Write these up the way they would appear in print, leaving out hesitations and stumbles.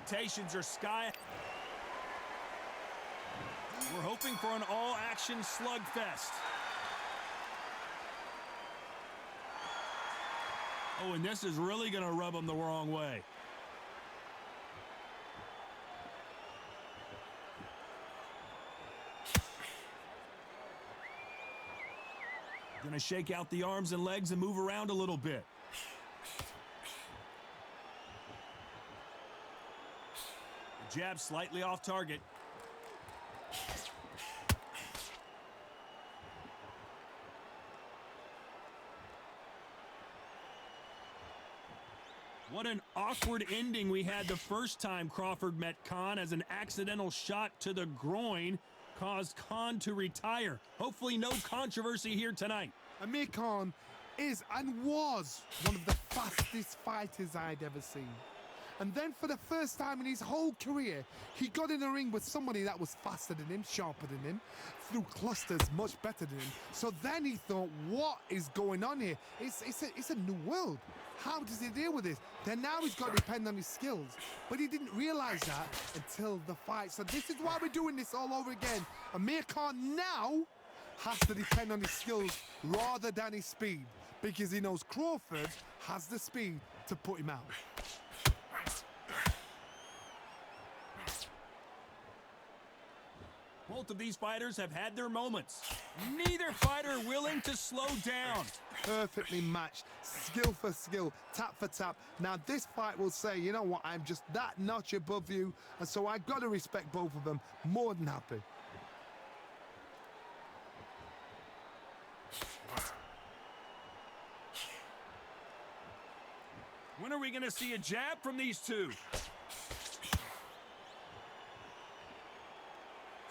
Expectations are sky. We're hoping for an all-action slugfest. Oh, and this is really going to rub them the wrong way. Going to shake out the arms and legs and move around a little bit. The jab slightly off target. What an awkward ending we had the first time Crawford met Khan, as an accidental shot to the groin caused Khan to retire. Hopefully no controversy here tonight. Amir Khan is and was one of the fastest fighters I'd ever seen. And then for the first time in his whole career, he got in a ring with somebody that was faster than him, sharper than him, threw clusters much better than him. So then he thought, what is going on here? It's a new world. How does he deal with this? Then now he's got to depend on his skills. But he didn't realize that until the fight. So this is why we're doing this all over again. Amir Khan now has to depend on his skills rather than his speed, because he knows Crawford has the speed to put him out. Both of these fighters have had their moments. Neither fighter willing to slow down. Perfectly matched, skill for skill, tap for tap. Now this fight will say, you know what, I'm just that notch above you, and so I've got to respect both of them. More than happy. When are we going to see a jab from these two?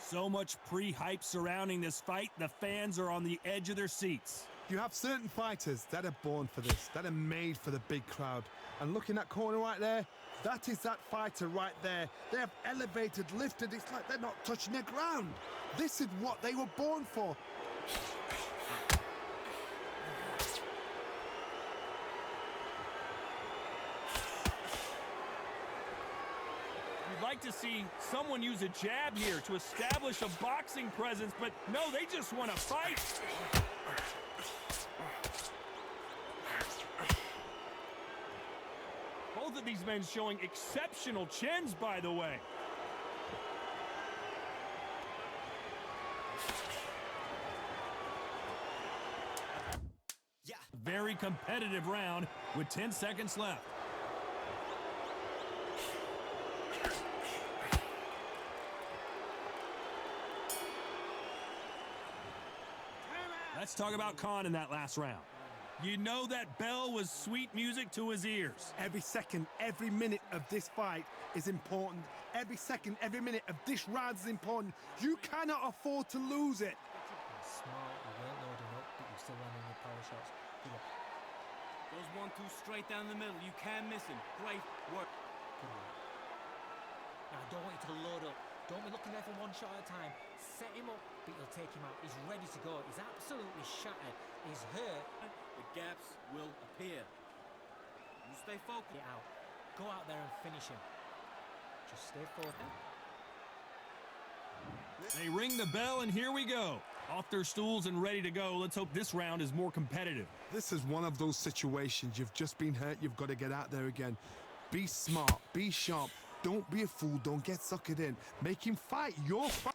So much pre-hype surrounding this fight, the fans are on the edge of their seats. You have certain fighters that are born for this, that are made for the big crowd. And looking at corner right there, that is that fighter right there. They have elevated, lifted, it's like they're not touching the ground. This is what they were born for. You'd like to see someone use a jab here to establish a boxing presence, but no, they just want to fight. Both of these men showing exceptional chins, by the way. Yeah. Very competitive round with 10 seconds left. Let's talk about Khan in that last round. You know that bell was sweet music to his ears. Every second, every minute of this fight is important. Every second, every minute of this round is important. You cannot afford to lose it. Smart, you weren't loading up, but you're still landing your power shots. Good luck. Goes 1-2 straight down the middle. You can't miss him. Great work. Good luck. Now, I don't want you to load up. Don't be looking there for one shot at a time. Set him up, but you'll take him out. He's ready to go. He's absolutely shattered. He's hurt. The gaps will appear. You stay focused. Get out. Go out there and finish him. Just stay focused. They ring the bell, and here we go. Off their stools and ready to go. Let's hope this round is more competitive. This is one of those situations. You've just been hurt. You've got to get out there again. Be smart. Be sharp. Don't be a fool. Don't get suckered in. Make him fight your fight.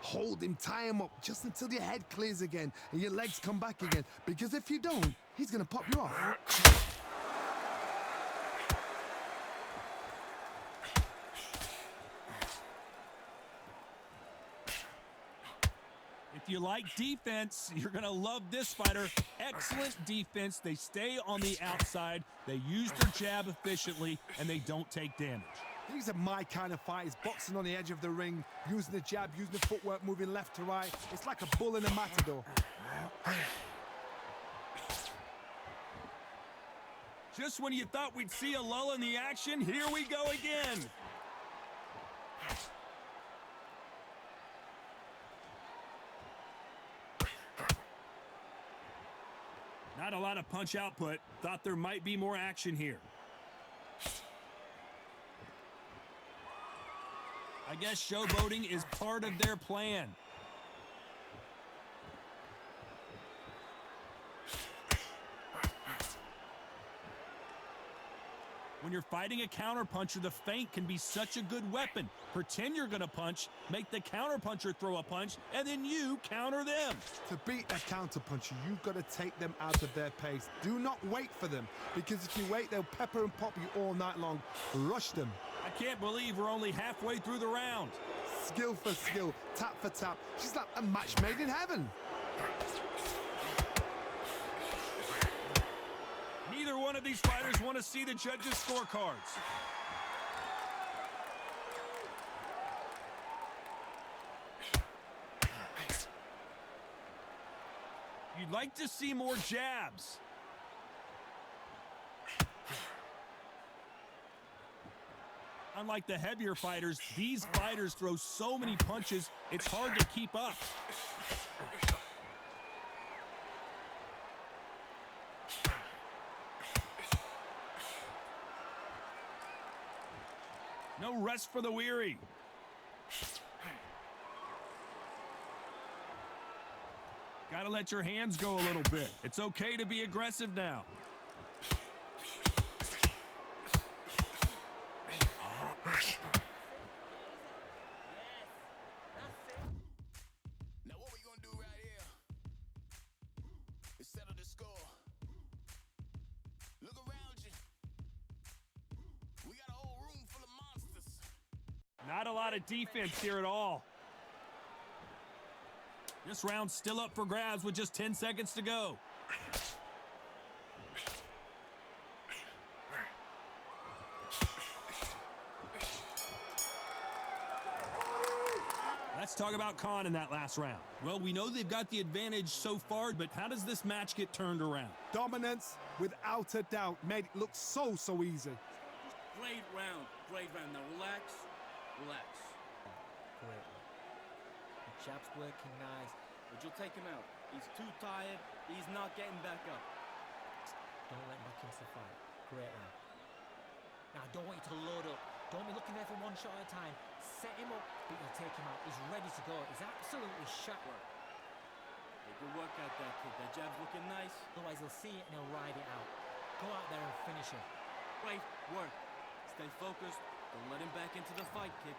Hold him, tie him up just until your head clears again and your legs come back again. Because if you don't, he's going to pop you off. If you like defense, you're going to love this fighter. Excellent defense. They stay on the outside. They use their jab efficiently, and they don't take damage. These are my kind of fighters, boxing on the edge of the ring, using the jab, using the footwork, moving left to right. It's like a bull in a matador. Just when you thought we'd see a lull in the action, here we go again. Not a lot of punch output. Thought there might be more action here. I guess showboating is part of their plan. When you're fighting a counterpuncher, the feint can be such a good weapon. Pretend you're going to punch, make the counterpuncher throw a punch, and then you counter them. To beat a counterpuncher, you've got to take them out of their pace. Do not wait for them, because if you wait, they'll pepper and pop you all night long. Rush them. I can't believe we're only halfway through the round. Skill for skill, tap for tap. She's like a match made in heaven. Neither one of these fighters want to see the judges' scorecards. You'd like to see more jabs. Unlike the heavier fighters, these fighters throw so many punches, it's hard to keep up. No rest for the weary. Gotta let your hands go a little bit. It's okay to be aggressive now. Now what we gonna do right here is settle the score. Look around you. We got a whole room full of monsters. Not a lot of defense here at all. This round's still up for grabs with just 10 seconds to go. Let's talk about Khan in that last round. Well, we know they've got the advantage so far, but how does this match get turned around? Dominance, without a doubt, made it look so easy. Great round. Great round. Now relax. Relax. Great. The jab's working nice. But you'll take him out. He's too tired. He's not getting back up. Don't let him back into the fight. Great round. Now, I don't want you to load up. Don't be looking there for one shot at a time. Set him up, but you'll take him out. He's ready to go. He's absolutely shot. Hey, good work out there, kid. That jab's looking nice. Otherwise, he'll see it and he'll ride it out. Go out there and finish him. Great work. Stay focused. Don't let him back into the fight, kid.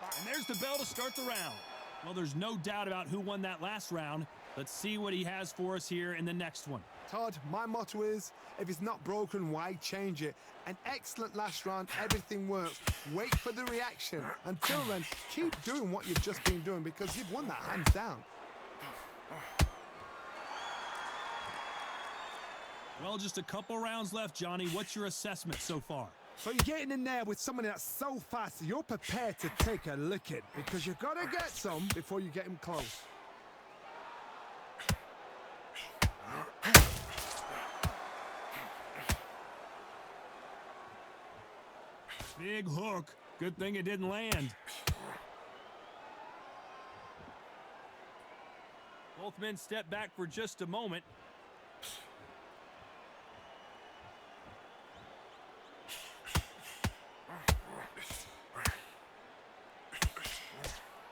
And there's the bell to start the round. Well, there's no doubt about who won that last round. Let's see what he has for us here in the next one. Todd, my motto is, if it's not broken, why change it? An excellent last round, everything works. Wait for the reaction. Until then, keep doing what you've just been doing, because you've won that hands down. Well, just a couple rounds left, Johnny. What's your assessment so far? So you're getting in there with somebody that's so fast, you're prepared to take a licking, because you've got to get some before you get him close. Big hook. Good thing it didn't land. Both men step back for just a moment.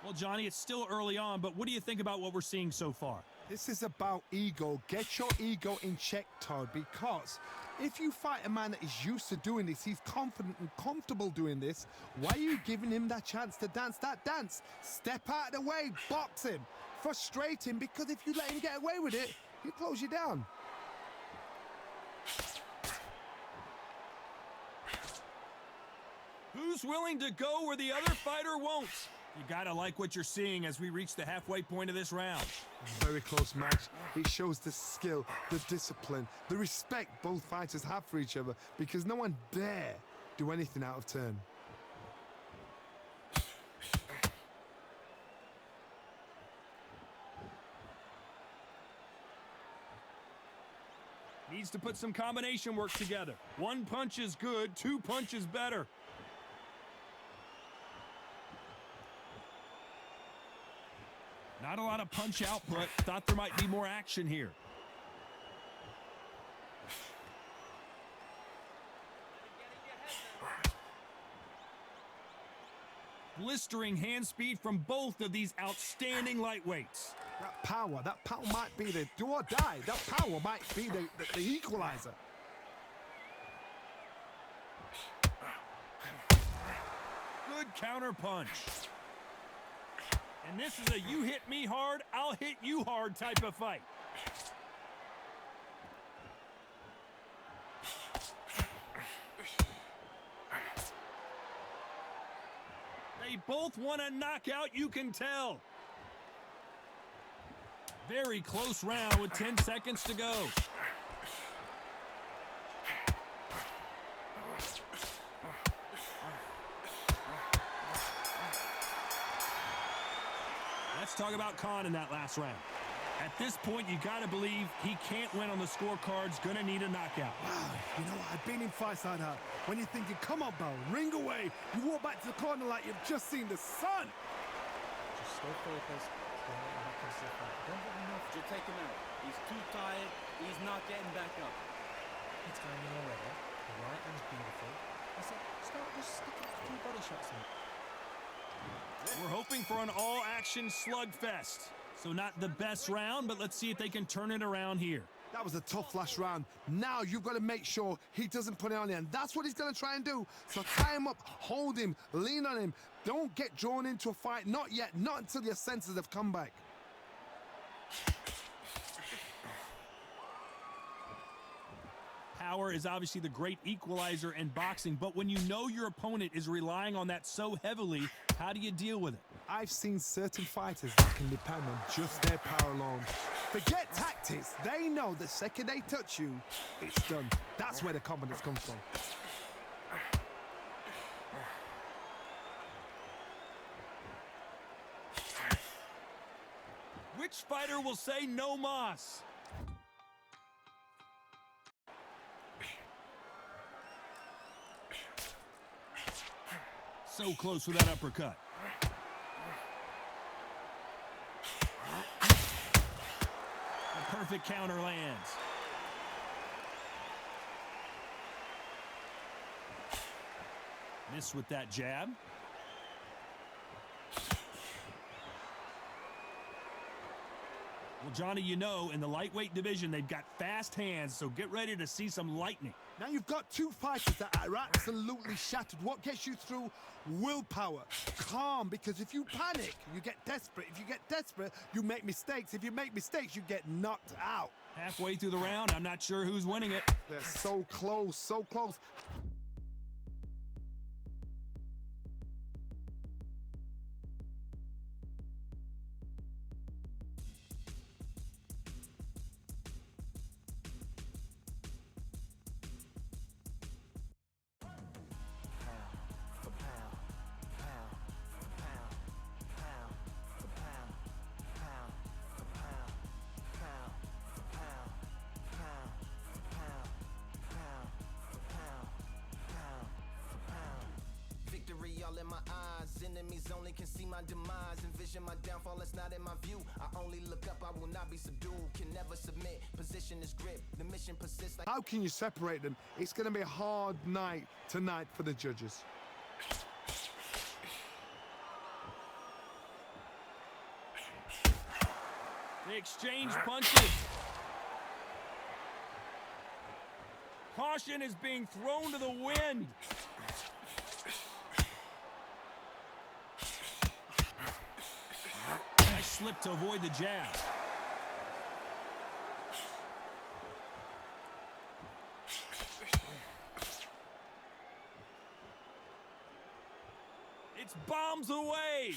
Well, Johnny, it's still early on, but what do you think about what we're seeing so far? This is about ego. Get your ego in check, Todd, because if you fight a man that is used to doing this, he's confident and comfortable doing this, why are you giving him that chance to dance that dance? Step out of the way, box him, frustrate him, because if you let him get away with it, he'll close you down. Who's willing to go where the other fighter won't? You gotta like what you're seeing as we reach the halfway point of this round. Very close match. It shows the skill, the discipline, the respect both fighters have for each other, because no one dare do anything out of turn. Needs to put some combination work together. One punch is good, two punches better. Not a lot of punch output. Thought there might be more action here. Blistering hand speed from both of these outstanding lightweights. That power might be the do or die. That power might be the equalizer. Good counter punch. And this is a you hit me hard, I'll hit you hard type of fight. They both want a knockout, you can tell. Very close round with 10 seconds to go. Let's talk about Khan in that last round. At this point, you got to believe he can't win on the scorecards, going to need a knockout. Wow, you know what? I've been in fights like that. When you're thinking, come on, Bell, ring away. You walk back to the corner like you've just seen the sun. Just stay focused. Don't let him back into the fight. Don't let him know. Just take him out. He's too tired. He's not getting back up. It's going in already. The right hand's beautiful. I said, start just sticking a few body shots in. We're hoping for an all-action slugfest. So not the best round, but let's see if they can turn it around here. That was a tough last round. Now you've got to make sure he doesn't put it on you, and that's what he's going to try and do. So tie him up, hold him, lean on him. Don't get drawn into a fight. Not yet. Not until your senses have come back. Power is obviously the great equalizer in boxing, but when you know your opponent is relying on that so heavily, how do you deal with it? I've seen certain fighters that can depend on just their power alone. Forget tactics. They know the second they touch you, it's done. That's where the confidence comes from. Which fighter will say no mas? So close with that uppercut. A perfect counter lands. Miss with that jab. Well, Johnny, you know, in the lightweight division, they've got fast hands, so get ready to see some lightning. Now you've got two fighters that are absolutely shattered. What gets you through? Willpower. Calm, because if you panic, you get desperate. If you get desperate, you make mistakes. If you make mistakes, you get knocked out. Halfway through the round, I'm not sure who's winning it. They're so close, so close. All in my eyes, enemies only can see my demise. Envision my downfall, it's not in my view. I only look up, I will not be subdued. Can never submit, position is grip. The mission persists like... How can you separate them? It's going to be a hard night tonight for the judges. They exchange punches. Caution is being thrown to the wind. Slip to avoid the jab. It's bombs away.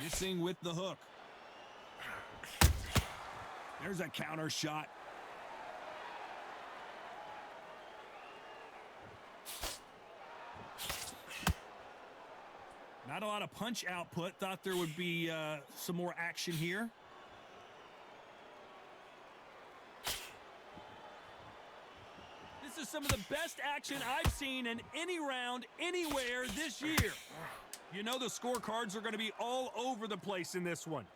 Missing with the hook. There's a counter shot. Not a lot of punch output. Thought there would be some more action here. This is some of the best action I've seen in any round, anywhere this year. You know the scorecards are going to be all over the place in this one.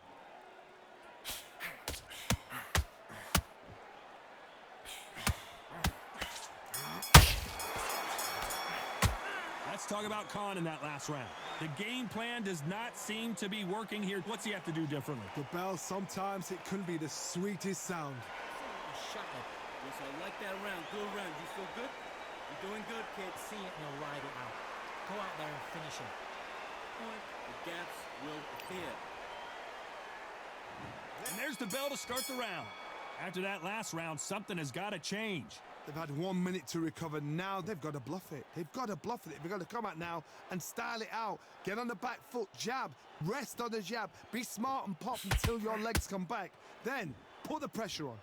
talk about Khan in that last round. The game plan does not seem to be working here. What's he have to do differently? The bell, sometimes it can be the sweetest sound. Absolutely shattered. Yes, I like that round. Good round. You feel good? You're doing good, kid. See it and he'll ride it out. Go out there and finish him. The gaps will appear. And there's the bell to start the round. After that last round, something has got to change. They've had 1 minute to recover. Now they've got to bluff it. They've got to bluff it. They've got to come out now and style it out. Get on the back foot, jab, rest on the jab. Be smart and pop until your legs come back. Then put the pressure on.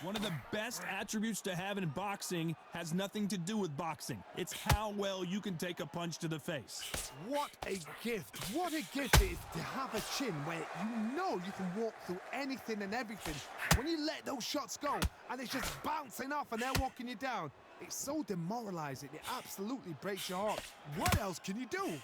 One of the best attributes to have in boxing has nothing to do with boxing. It's how well you can take a punch to the face. What a gift. What a gift it is to have a chin where you know you can walk through anything and everything. When you let those shots go and it's just bouncing off and they're walking you down, it's so demoralizing. It absolutely breaks your heart. What else can you do?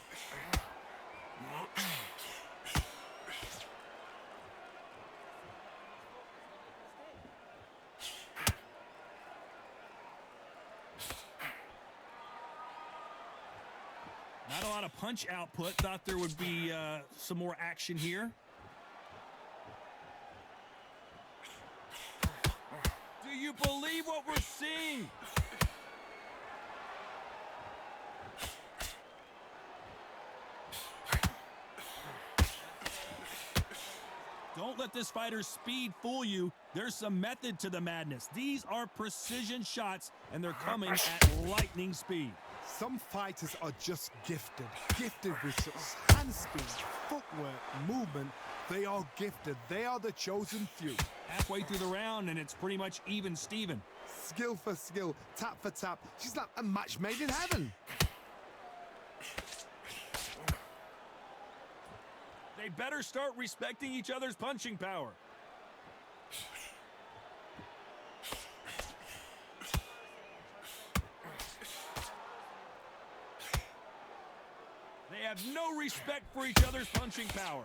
Not a lot of punch output. Thought there would be some more action here. Do you believe what we're seeing? Don't let this fighter's speed fool you. There's some method to the madness. These are precision shots, and they're coming at lightning speed. Some fighters are just gifted with such hand speed, footwork, movement. They are gifted. They are the chosen few. Halfway through the round, and it's pretty much even Steven. Skill for skill, tap for tap. She's like a match made in heaven. They better start respecting each other's punching power. They have no respect for each other's punching power.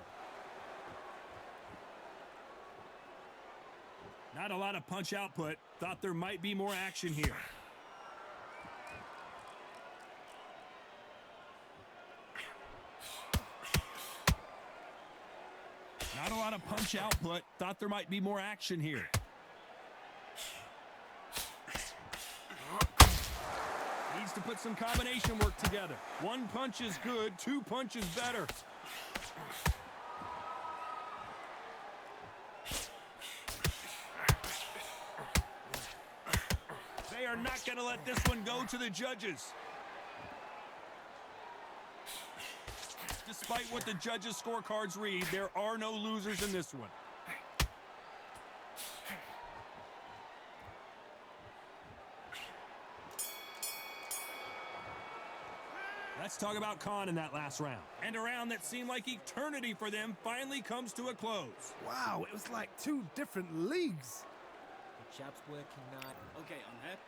Not a lot of punch output. Thought there might be more action here. Not a lot of punch output. Thought there might be more action here. Needs to put some combination work together. One punch is good, two punches better. They are not going to let this one go to the judges. Despite what the judges' scorecards read, there are no losers in this one. Let's talk about Khan in that last round. And a round that seemed like eternity for them finally comes to a close. Wow, it was like two different leagues. The jab's working now. Okay, on that.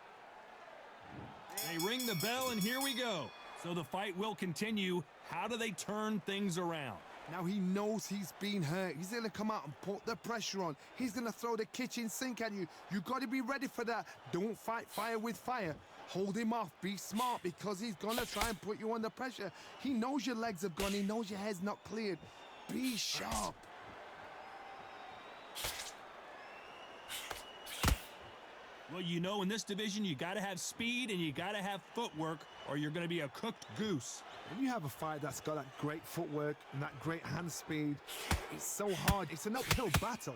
They ring the bell, and here we go. So the fight will continue. How do they turn things around? Now he knows he's been hurt. He's going to come out and put the pressure on. He's going to throw the kitchen sink at you. You got to be ready for that. Don't fight fire with fire. Hold him off. Be smart because he's going to try and put you under pressure. He knows your legs have gone. He knows your head's not cleared. Be sharp. Well, you know, in this division, you got to have speed and you got to have footwork or you're going to be a cooked goose. When you have a fight that's got that great footwork and that great hand speed, it's so hard. It's an uphill battle.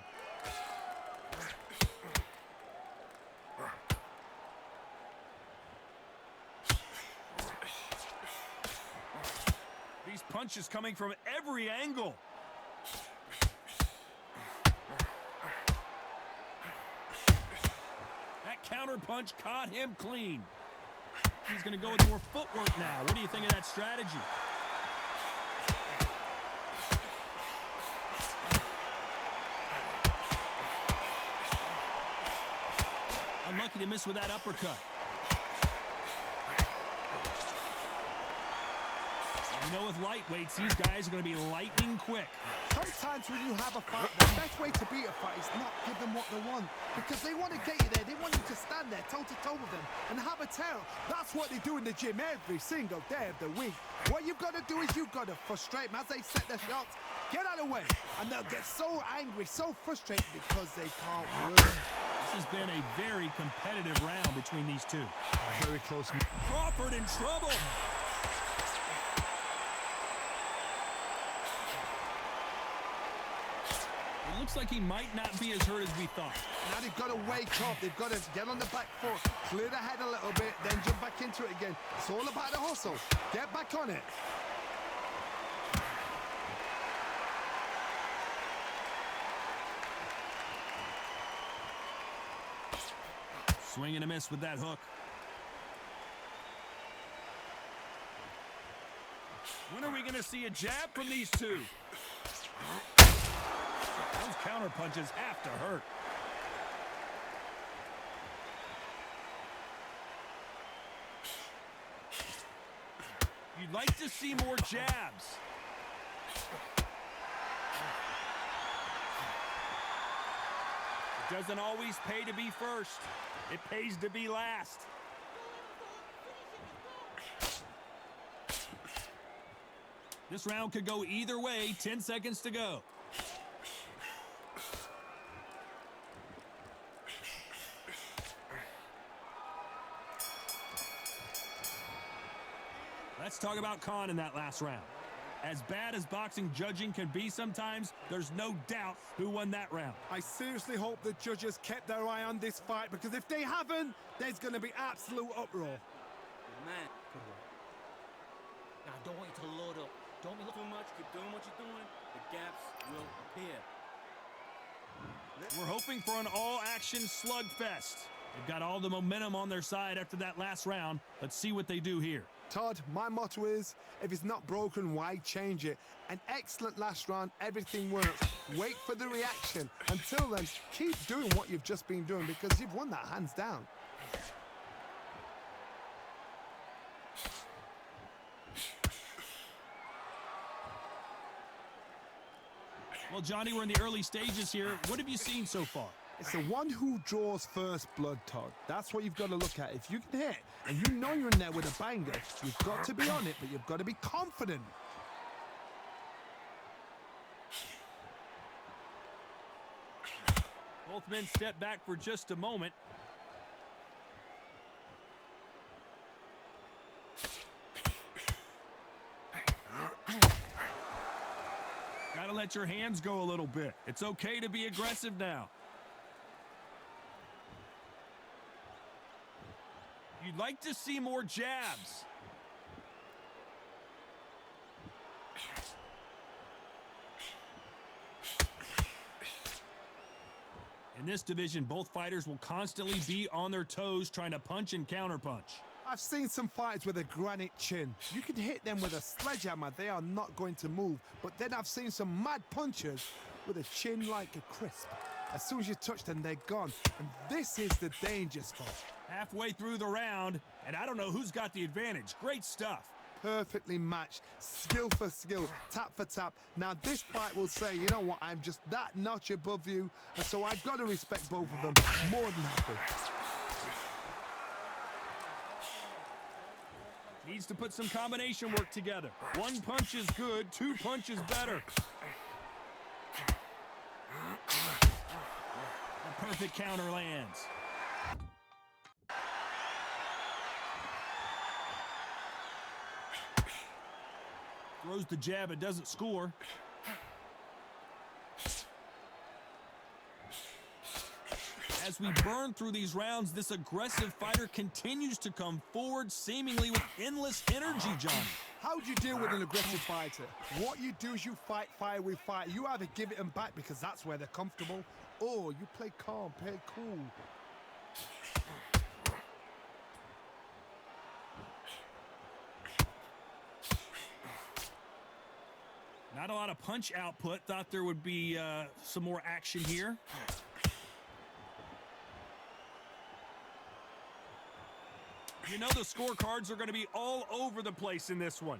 These punches coming from every angle. That counter punch caught him clean. He's going to go with more footwork now. What do you think of that strategy? Unlucky to miss with that uppercut. You know, with lightweights, these guys are going to be lightning quick. Sometimes when you have a fight, the best way to beat a fight is not give them what they want. Because they want to get you there. They want you to stand there toe-to-toe with them and have a tail. That's what they do in the gym every single day of the week. What you've got to do is you've got to frustrate them as they set their shots. Get out of the way. And they'll get so angry, so frustrated because they can't win. This has been a very competitive round between these two. Very close. Crawford in trouble. It looks like he might not be as hurt as we thought. Now they've got to wake up. They've got to get on the back foot, clear the head a little bit, then jump back into it again. It's all about the hustle. Get back on it. Swing and a miss with that hook. When are we going to see a jab from these two? Those counter punches have to hurt. You'd like to see more jabs. It doesn't always pay to be first. It pays to be last. This round could go either way. 10 seconds to go. Let's talk about Khan in that last round. As bad as boxing judging can be sometimes, there's no doubt who won that round. I seriously hope the judges kept their eye on this fight, because if they haven't, there's going to be absolute uproar. Man, Now, I don't want you to load up. Don't be looking too much. Keep doing what you're doing. The gaps will appear. We're hoping for an all-action slugfest. They've got all the momentum on their side after that last round. Let's see what they do here. Todd, my motto is, if it's not broken, why change it? An excellent last round, everything works. Wait for the reaction. Until then, keep doing what you've just been doing, because you've won that hands down. Well, Johnny, we're in the early stages here. What have you seen so far? It's the one who draws first blood, Todd. That's what you've got to look at. If you can hit, and you know you're in there with a banger, you've got to be on it, but you've got to be confident. Both men step back for just a moment. Gotta let your hands go a little bit. It's okay to be aggressive now. You'd like to see more jabs. In this division, both fighters will constantly be on their toes trying to punch and counterpunch. I've seen some fighters with a granite chin. You can hit them with a sledgehammer, they are not going to move. But then I've seen some mad punchers with a chin like a crisp. As soon as you touch them, they're gone. And this is the danger spot. Halfway through the round, and I don't know who's got the advantage. Great stuff. Perfectly matched, skill for skill, tap for tap. Now this fight will say, you know what, I'm just that notch above you, and so I've got to respect both of them more than happy. Needs to put some combination work together. One punch is good, two punches better. The perfect counter lands. Throws the jab, it doesn't score. As we burn through these rounds, this aggressive fighter continues to come forward, seemingly with endless energy, Johnny. How do you deal with an aggressive fighter? What you do is you fight fire with fire. You either give it them back because that's where they're comfortable, or you play calm, play cool. Not a lot of punch output. Thought there would be some more action here. You know the scorecards are going to be all over the place in this one.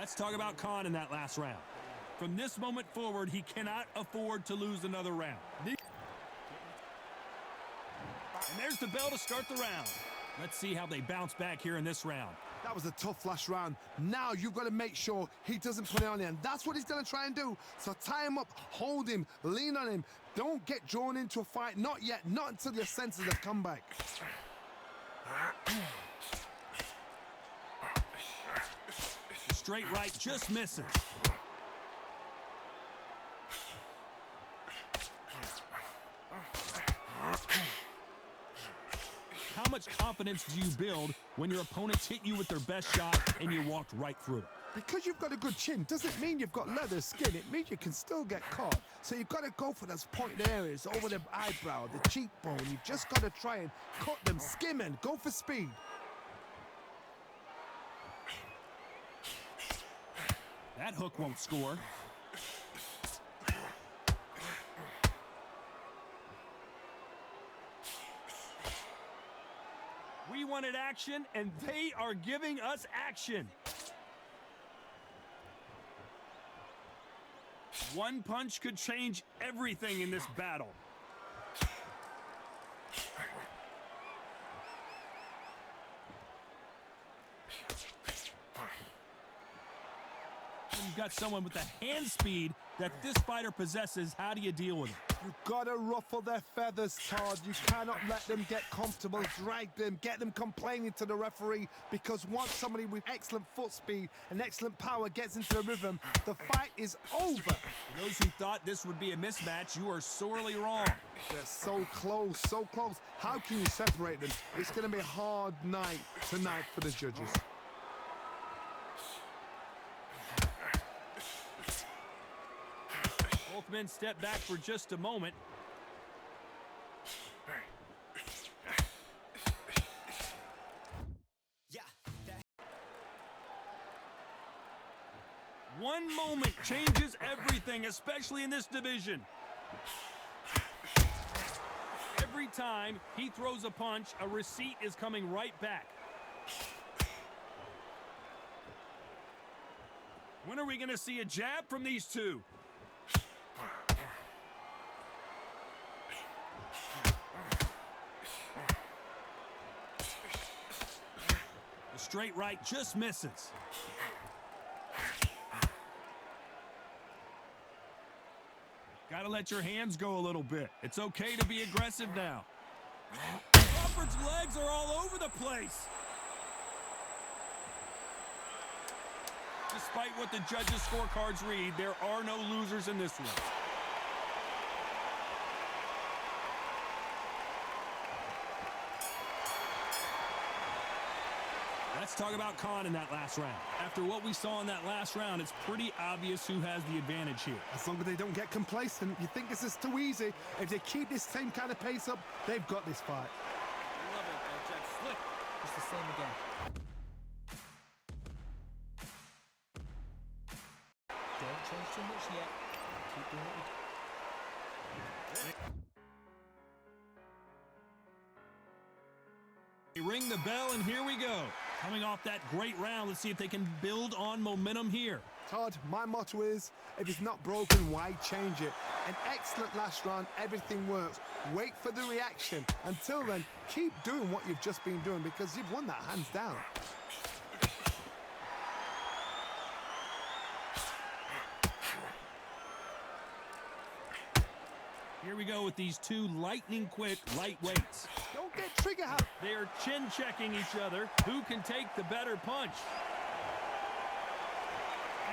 Let's talk about Khan in that last round. From this moment forward, he cannot afford to lose another round. And there's the bell to start the round. Let's see how they bounce back here in this round. That was a tough last round. Now you've got to make sure he doesn't put it on you, and that's what he's going to try and do. So tie him up, hold him, lean on him. Don't get drawn into a fight. Not yet. Not until your senses have come back. Straight right just misses. How much confidence do you build when your opponents hit you with their best shot and you walked right through it? Because you've got a good chin doesn't mean you've got leather skin. It means you can still get caught. So you've got to go for those pointed areas over the eyebrow, the cheekbone. You've just got to try and cut them, skim and go for speed. That hook won't score. We wanted action, and they are giving us action. One punch could change everything in this battle. You've got someone with the hand speed that this fighter possesses. How do you deal with it? You've got to ruffle their feathers, Todd. You cannot let them get comfortable, drag them, get them complaining to the referee, because once somebody with excellent foot speed and excellent power gets into the rhythm, the fight is over. For those who thought this would be a mismatch, you are sorely wrong. They're so close, so close. How can you separate them? It's going to be a hard night tonight for the judges. Both men step back for just a moment. One moment changes everything, especially in this division. Every time he throws a punch, a receipt is coming right back. When are we going to see a jab from these two? The straight right just misses. Gotta let your hands go a little bit. It's okay to be aggressive now. Crawford's legs are all over the place. Despite what the judges' scorecards read, there are no losers in this one. Let's talk about Khan in that last round. After what we saw in that last round, it's pretty obvious who has the advantage here. As long as they don't get complacent, you think this is too easy. If they keep this same kind of pace up, they've got this fight. Love it, Jack. Slick. It's the same again. Don't change too much yet. Keep doing what They ring the bell, and here we go. Coming off that great round, let's see if they can build on momentum here. Todd, my motto is, if it's not broken, why change it? An excellent last round, everything works. Wait for the reaction. Until then, keep doing what you've just been doing, because you've won that hands down. Here we go with these two lightning-quick lightweights. Don't get trigger happy. They are chin-checking each other. Who can take the better punch?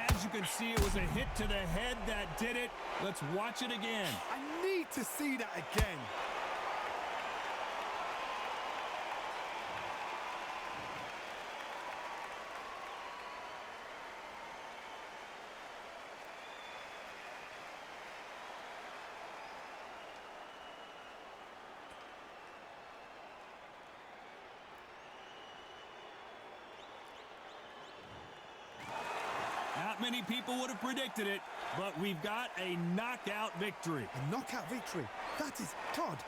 As you can see, it was a hit to the head that did it. Let's watch it again. I need to see that again. Not many people would have predicted it, but we've got a knockout victory. A knockout victory. That is, Todd,